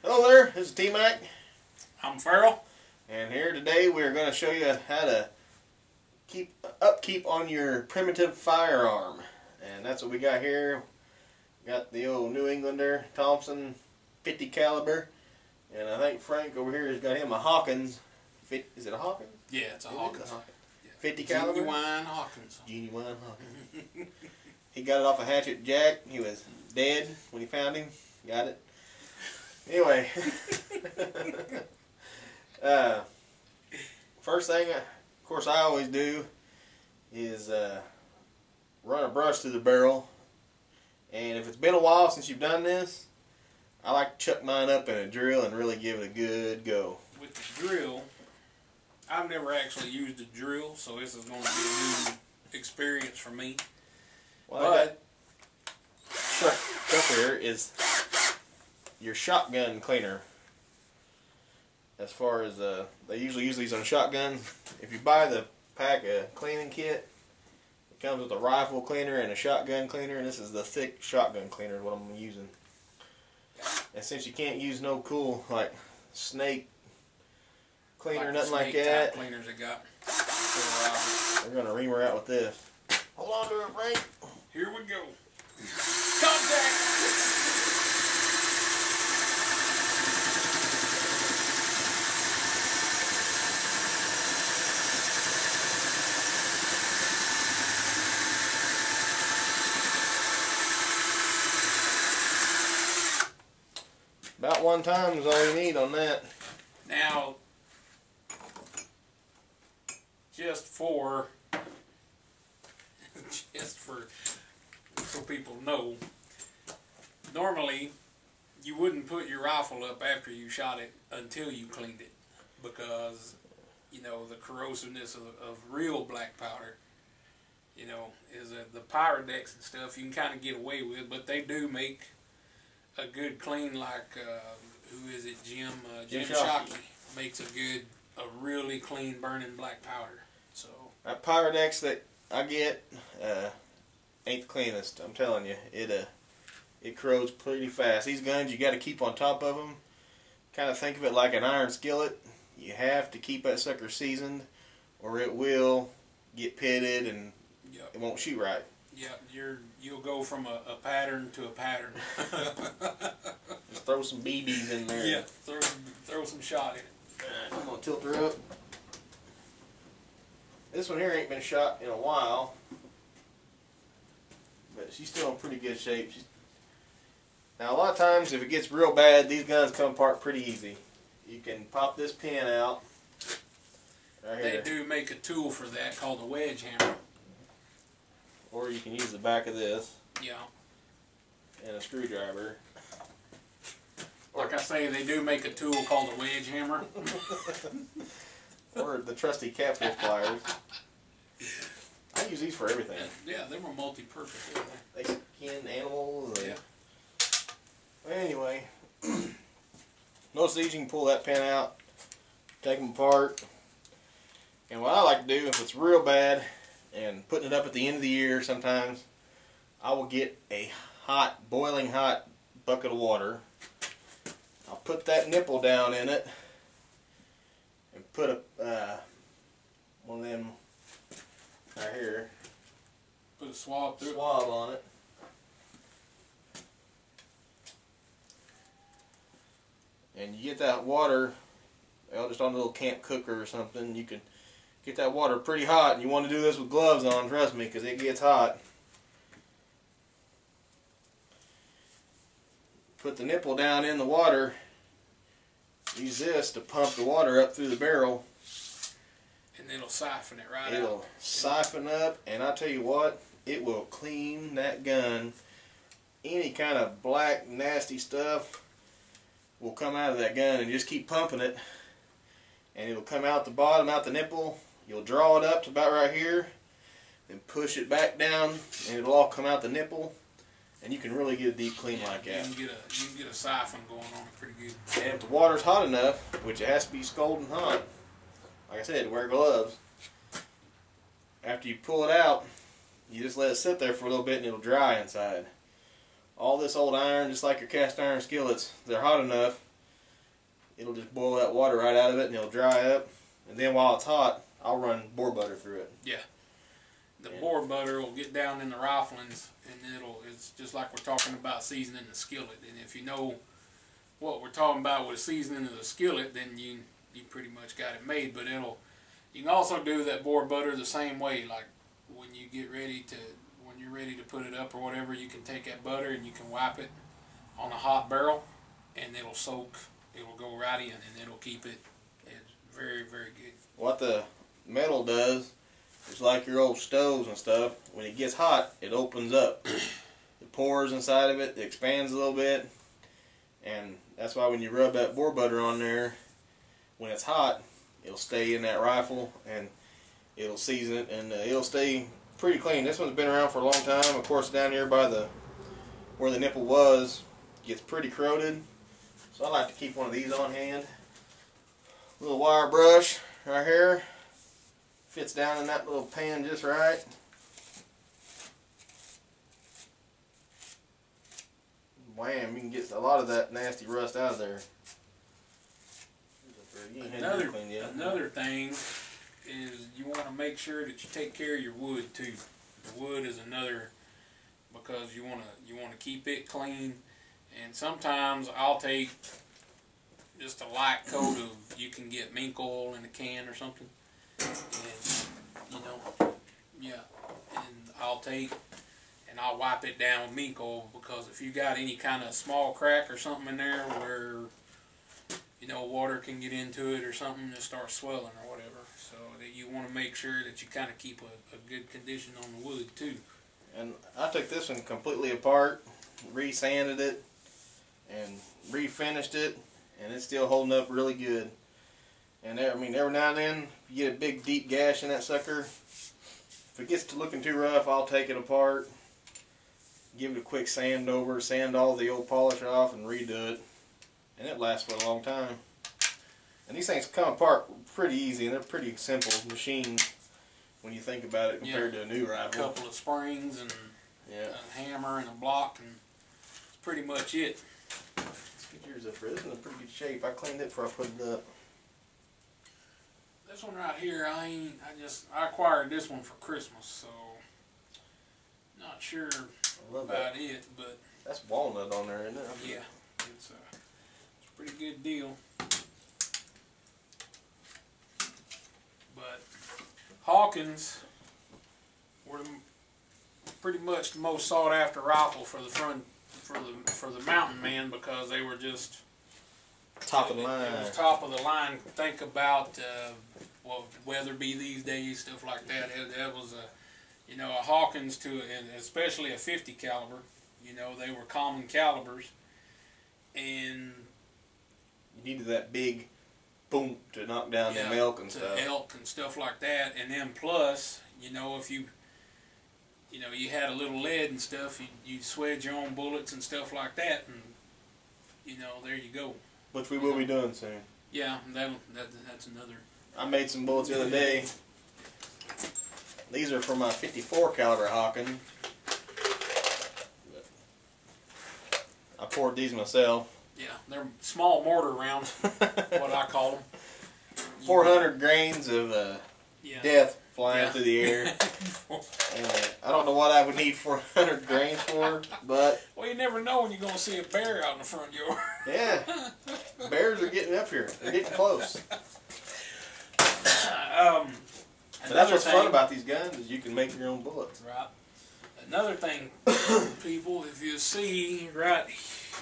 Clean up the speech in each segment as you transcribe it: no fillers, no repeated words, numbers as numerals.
Hello there, this is T-Mac. I'm Farrell. And here today we are going to show you how to keep upkeep on your primitive firearm. And that's what we got here. Got the old New Englander Thompson 50 caliber. And I think Frank over here has got him a Hawkins. Is it a Hawkins? Yeah, it's a Hawkins. Yeah. 50 caliber? Genuine Hawkins. Genuine Hawkins. He got it off a hatchet jack. He was dead when he found him. Got it. Anyway. First thing, of course, I always do is run a brush through the barrel. And if it's been a while since you've done this, I like to chuck mine up in a drill and really give it a good go. With the drill, I've never actually used a drill, so this is going to be a new experience for me. Well, but stuff here is your shotgun cleaner. As far as they usually use these on shotguns. If you buy the pack of cleaning kit, it comes with a rifle cleaner and a shotgun cleaner, and this is the thick shotgun cleaner is what I'm using. And since you can't use no cool like snake cleaner or nothing like that, cleaners they got. We're gonna ream her out with this. Hold on to it, Frank. Here we go. Contact. About one time is all you need on that. Now, just so people know, normally you wouldn't put your rifle up after you shot it until you cleaned it, because you know the corrosiveness of real black powder, you know, is the Pyrodex and stuff you can kind of get away with, but they do make a good clean, like who is it, Jim Shockey makes a really clean burning black powder. So that Pyrodex that I get ain't the cleanest. I'm telling you, it corrodes pretty fast. These guns, you got to keep on top of them. Kind of think of it like an iron skillet. You have to keep that sucker seasoned, or it will get pitted and it won't shoot right. Yeah, you'll go from a pattern to a pattern. Just throw some BBs in there. Yeah, throw some shot in it. I'm gonna tilt her up. This one here ain't been shot in a while, but she's still in pretty good shape. Now a lot of times if it gets real bad, these guns come apart pretty easy. You can pop this pin out. Right here. They do make a tool for that called a wedge hammer. Or you can use the back of this. Yeah. And a screwdriver. Like I say, they do make a tool called a wedge hammer. Or the trusty catfish pliers. I use these for everything. Yeah, they were multi-purpose. They skin animals. Yeah. Anyway, most of these you can pull that pin out, take them apart. And what I like to do, if it's real bad, and putting it up at the end of the year sometimes, I will get a hot, boiling hot bucket of water. I'll put that nipple down in it and put a one of them right here. Put a swab through swab on it. And you get that water, well, just on a little camp cooker or something, you can get that water pretty hot, and you want to do this with gloves on, trust me, because it gets hot. Put the nipple down in the water, use this to pump the water up through the barrel. And it'll siphon it right out. It'll siphon up, and I tell you what, it will clean that gun. Any kind of black, nasty stuff will come out of that gun, and just keep pumping it. And it'll come out the bottom, out the nipple. You'll draw it up to about right here, then push it back down, and it'll all come out the nipple, and you can really get a deep clean like that. You can get a siphon going on it pretty good. And if the water's hot enough, which it has to be scalding hot, like I said, wear gloves. After you pull it out, you just let it sit there for a little bit and it'll dry inside. All this old iron, just like your cast iron skillets, they're hot enough it'll just boil that water right out of it and it'll dry up. And then while it's hot, I'll run boar butter through it. Yeah. The boar butter will get down in the riflings, and it's just like we're talking about seasoning the skillet. And if you know what we're talking about with seasoning of the skillet, then you pretty much got it made. But you can also do that boar butter the same way. Like when you're ready to put it up or whatever, you can take that butter and you can wipe it on a hot barrel, and it'll soak. It'll go right in, and it'll keep it. It's very, very good. What the metal does, it's like your old stoves and stuff. When it gets hot, it opens up. The pores inside of it, it expands a little bit. And that's why when you rub that boar butter on there, when it's hot, it'll stay in that rifle and it'll season it, and it'll stay pretty clean. This one's been around for a long time. Of course, down here by where the nipple was, gets pretty corroded. So I like to keep one of these on hand. Little wire brush right here. Fits down in that little pan just right. Wham, you can get a lot of that nasty rust out of there. Another thing is you want to make sure that you take care of your wood too. The wood is another, because you want to keep it clean. And sometimes I'll take just a light coat of, you can get mink oil in a can or something. And, yeah, and I'll wipe it down with mink oil, because if you got any kind of small crack or something in there where, water can get into it or something and start swelling or whatever, so that you want to make sure that you kind of keep a good condition on the wood too. And I took this one completely apart, re-sanded it, and refinished it, and it's still holding up really good. And every now and then, you get a big deep gash in that sucker. If it gets to looking too rough, I'll take it apart, give it a quick sand over, sand all the old polish off, and redo it. And it lasts for a long time. And these things come apart pretty easy, and they're pretty simple machines when you think about it compared to a new rifle. A couple of springs and a hammer and a block, and that's pretty much it. Let's get yours up here. This is in pretty good shape. I cleaned it before I put it up. This one right here, I acquired this one for Christmas, so not sure about it, but that's walnut on there, isn't it? Yeah, it's a pretty good deal. But Hawkins were pretty much the most sought after rifle for the mountain man, because they were just top of the line. It was top of the line. Think about Weatherby these days, stuff like that. That was a Hawkins and especially a 50 caliber. They were common calibers, and you needed that big boom to knock down them elk and stuff. Elk and stuff like that, and then plus, if you had a little lead and stuff, you swed your own bullets and stuff like that, and there you go. Which we will be doing soon. Yeah, that's another. I made some bullets the other day. These are for my 54 caliber Hawken. I poured these myself. Yeah, they're small mortar rounds, what I call them. 400 grains of death flying through the air. And I don't know what I would need 400 grains for, but... Well, you never know when you're going to see a bear out in the front yard. Yeah. Bears are getting up here. They're getting close. But that's what's fun about these guns, is you can make your own bullets. Right. Another thing, people, if you see right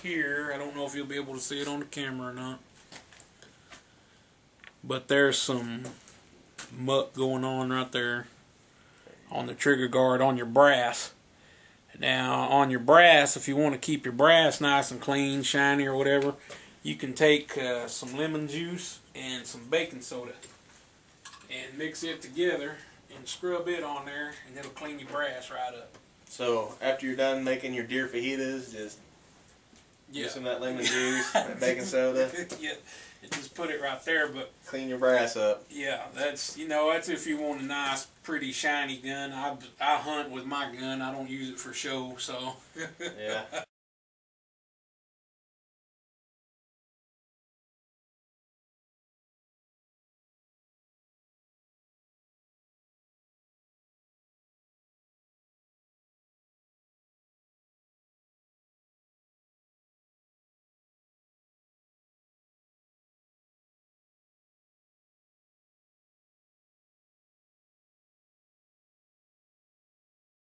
here, I don't know if you'll be able to see it on the camera or not, but there's some muck going on right there on the trigger guard on your brass. Now, on your brass, if you want to keep your brass nice and clean, shiny or whatever, you can take some lemon juice and some baking soda and mix it together and scrub it on there, and it'll clean your brass right up. So after you're done making your deer fajitas, just use some of that lemon juice, that baking soda. Yeah, and just put it right there. But clean your brass up. Yeah, that's that's if you want a nice, pretty, shiny gun. I hunt with my gun. I don't use it for show, so. Yeah.